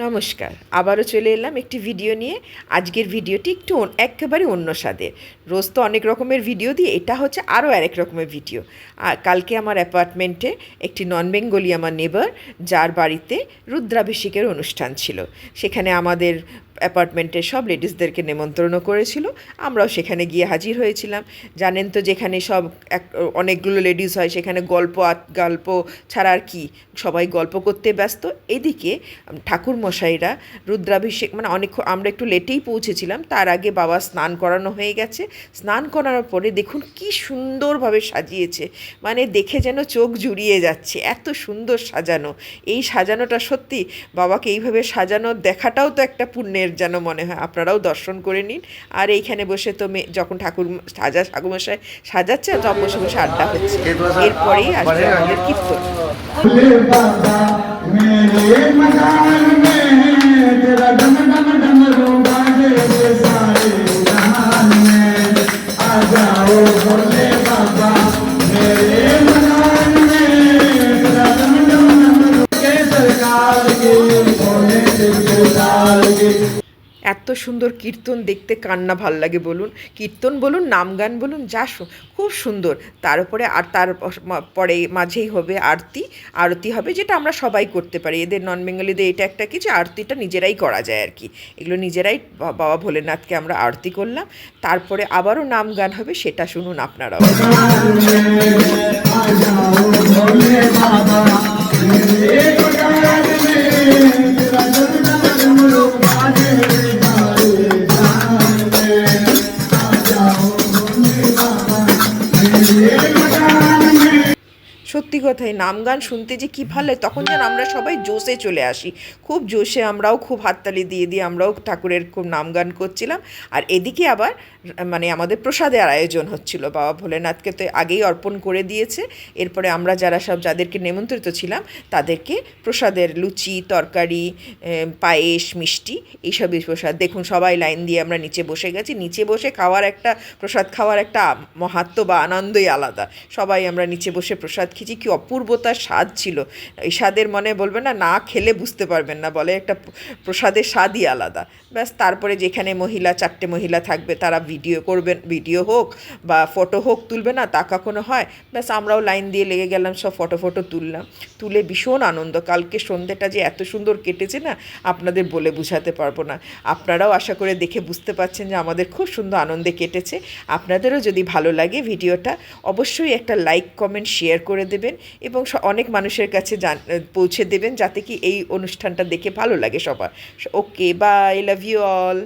নমস্কার, আবারও চলে এলাম একটি ভিডিও নিয়ে। আজকের ভিডিওটি একটু একেবারে অন্য স্বাদের। রোজ তো অনেক রকমের ভিডিও দিই, এটা হচ্ছে আরও আরেক রকমের ভিডিও। আর কালকে আমার অ্যাপার্টমেন্টে একটি নন বেঙ্গলি আমার নেবার, যার বাড়িতে রুদ্রাভিষেকের অনুষ্ঠান ছিল। সেখানে আমাদের অ্যাপার্টমেন্টের সব লেডিসদেরকে নেমন্ত্রণও করেছিল, আমরাও সেখানে গিয়ে হাজির হয়েছিলাম। জানেন তো, যেখানে সব অনেকগুলো লেডিস হয় সেখানে গল্প ছাড়া আর কি, সবাই গল্প করতে ব্যস্ত। এদিকে ঠাকুরমশাইরা রুদ্রাভিষেক আমরা একটু লেটেই পৌঁছেছিলাম, তার আগে বাবা স্নান করানো হয়ে গেছে। স্নান করানোর পরে দেখুন কি সুন্দরভাবে সাজিয়েছে, দেখে যেন চোখ জুড়িয়ে যাচ্ছে, এত সুন্দর সাজানো। এই সাজানোটা সত্যি, বাবাকে এইভাবে সাজানো দেখাটাও তো একটা পুণ্যের যেন মনে হয়। আপনারাও দর্শন করে নিন। আর এইখানে বসে তো যখন ঠাকুরমশাই সাজাচ্ছে, তখন বসে বসে আড্ডা হচ্ছে। এরপরেই আসবে আমাদের কীর্তন। मेरे मकान में तेरा डम डम डम रूबा दे सारे जहान में आ जाओ भोले बाबा। मेरे मकान में तेरा डम डम डम के सरकार के भोले सरकार के। এত সুন্দর কীর্তন দেখতে কার না ভাল লাগে বলুন। কীর্তন বলুন, নাম গান বলুন, খুব সুন্দর। তার উপরে আর তার পরে মাঝেই হবে আরতি হবে, যেটা আমরা সবাই করতে পারি। এদের নন বেঙ্গলিদের এটা একটা কিছু, আরতিটা নিজেরাই করা যায় আর কি। এগুলো নিজেরাই বাবা ভোলেনাথকে আমরা আরতি করলাম। তারপরে আবারও নাম গান হবে, সেটা শুনুন আপনারাও। সত্যি কথাই, নাম গান শুনতে যে কী ভালো লাগে, তখন যেন আমরা সবাই জোশে চলে আসি। খুব জোশে আমরাও খুব হাততালি দিয়ে আমরাও ঠাকুরের খুব নাম গান করছিলাম। আর এদিকে আবার আমাদের প্রসাদের আয়োজন হচ্ছিল। বাবা ভোলেনাথকে তো আগেই অর্পণ করে দিয়েছে। এরপরে আমরা যাদেরকে নিমন্ত্রিত ছিলাম তাদেরকে প্রসাদের লুচি, তরকারি, পায়েস, মিষ্টি, এইসবই প্রসাদ। দেখুন, সবাই লাইন দিয়ে আমরা নিচে বসে গেছি। নিচে বসে প্রসাদ খাওয়ার একটা মাহাত্ম্য বা আনন্দই আলাদা। সবাই আমরা নিচে বসে প্রসাদ খেয়েছি। কি অপূর্বতার স্বাদ ছিল! এই স্বাদের বলবেন না খেলে বুঝতে পারবেন না, বলে একটা প্রসাদের স্বাদই আলাদা। ব্যাস, তারপরে যেখানে 4টে মহিলা থাকবে তারা ভিডিও করবেন, ভিডিও হোক বা ফটো হোক, তুলবে না তা কখনো হয়। ব্যাস, আমরাও লাইন দিয়ে লেগে গেলাম, সব ফটো তুললাম। তুলে ভীষণ আনন্দ। কালকে সন্ধ্যেটা যে এত সুন্দর কেটেছে না, আপনাদের বলে বোঝাতে পারবো না। আপনারাও আশা করে দেখে বুঝতে পারছেন যে আমাদের খুব সুন্দর আনন্দে কেটেছে। আপনাদেরও যদি ভালো লাগে ভিডিওটা, অবশ্যই একটা লাইক, কমেন্ট, শেয়ার করে দেবেন এবং অনেক মানুষের কাছে পৌঁছে দেবেন, যাতে কি এই অনুষ্ঠানটা দেখে ভালো লাগে সবার। ওকে, বাই, লাভ ইউ অল।